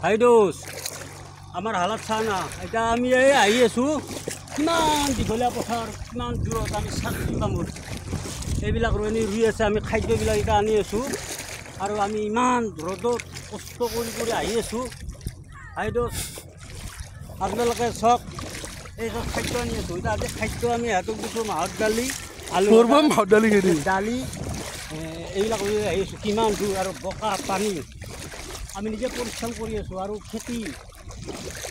ভাইদোষ আমাৰ হালত চা না এতিয়া আমি এই আহি আছোঁ কিমান দীঘলীয়া পথাৰ কিমান দূৰত আমি চাকৰি কামত এইবিলাক ৰুই আছে আমি খাদ্যবিলাক এতিয়া আনি আছোঁ আৰু আমি ইমান ৰ'দত কষ্ট কৰি আহি আছোঁ ভাইদোষ আপোনালোকে চাওক এই চব খাদ্য আনি আছোঁ এতিয়া আজি খাদ্য আমি সিহঁতক দিছোঁ মাহৰ দালি আলু দালি এইবিলাক লৈ আহি আছোঁ কিমান দূৰ আৰু বোকা পানী আমি নিজে পৰিশ্ৰম কৰি আছোঁ আৰু খেতি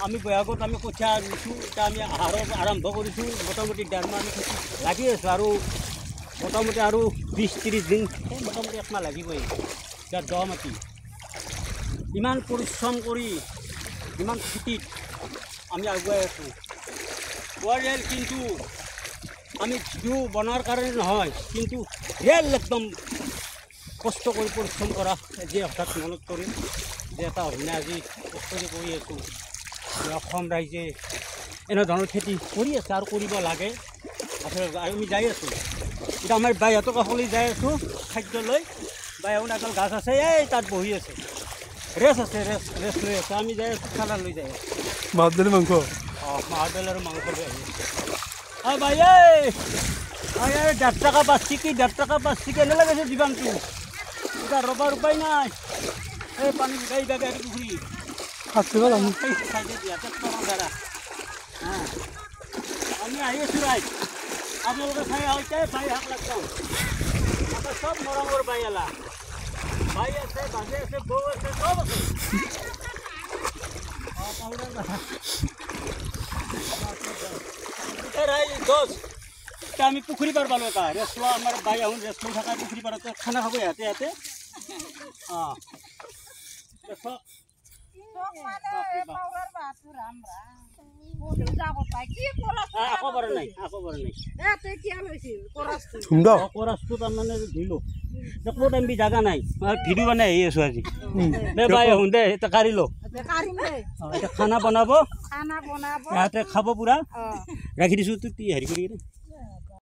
আমি বহাগত আমি কঠীয়া ৰুইছোঁ এতিয়া আমি আৰম্ভ কৰিছোঁ মোটামুটি ডেৰমাহ আমি খেতি লাগি আছোঁ আৰু মোটামুটি আৰু 20-30 দিন মোটামুটি একমাহ লাগিবই এতিয়া দ মাটি ইমান পৰিশ্ৰম কৰি ইমান খেতিত আমি আগুৱাই আছোঁ ৰেল কিন্তু আমি ভিডিঅ' বনোৱাৰ কাৰণে নহয় কিন্তু ৰেল একদম কষ্ট কৰি পৰিশ্ৰম কৰা যে হঠাৎ মনত কৰিম যে এটা অভিনয় আজি কষ্ট কৰি আছোঁ অসম ৰাইজে এনেধৰণৰ খেতি কৰি আছে আৰু কৰিব লাগে আচলতে আমি যাই আছোঁ এতিয়া আমাৰ বাইহঁতক সকলোৱে যাই আছোঁ খাদ্য লৈ বাইহঁত এডাল গাছ আছে এই তাত বহি আছে ৰেষ্ট লৈ আছে আমি যাই আছোঁ খানা লৈ যাই আছোঁ মাহৰ দালি মাংস মাহৰ দালি আৰু মাংস লৈ আহি আছোঁ ভাই এই 1.5 টাকা পাচ্ছি কি 1.5 টাকা পাচ্ছি কেনে লাগিছে জীৱনটো এটা ৰবাৰ উপায় নাই এই পানী গাই গাই গাই পুখুৰী আমি আহি আছোঁ ৰাইজ আপোনালোকে চাই আহিছে চাই হাত লাগতাম আমাৰ চব মৰমৰ বাইলা ভাই আছে বাজে আছে বৌ আছে চব আছে আমি পুখুৰী পাৰ পালোঁ এটা ৰেষ্ট লোৱা আমাৰ বাই আহোঁ ৰেষ্ট লৈ থকা পুখুৰী পাৰতে খানা খাব ইয়াতে অঁ কৰাচটো তাৰমানে ধুলো ক'ত আমি জাগা নাই ভিডিঅ' বনাই আহি আছোঁ আজি দে বাই আহোঁ দে এতিয়া কাঢ়ি ল এতিয়া খানা বনাব সিহঁতে খাব পূৰা ৰাখি দিছোঁ তুই হেৰি কৰি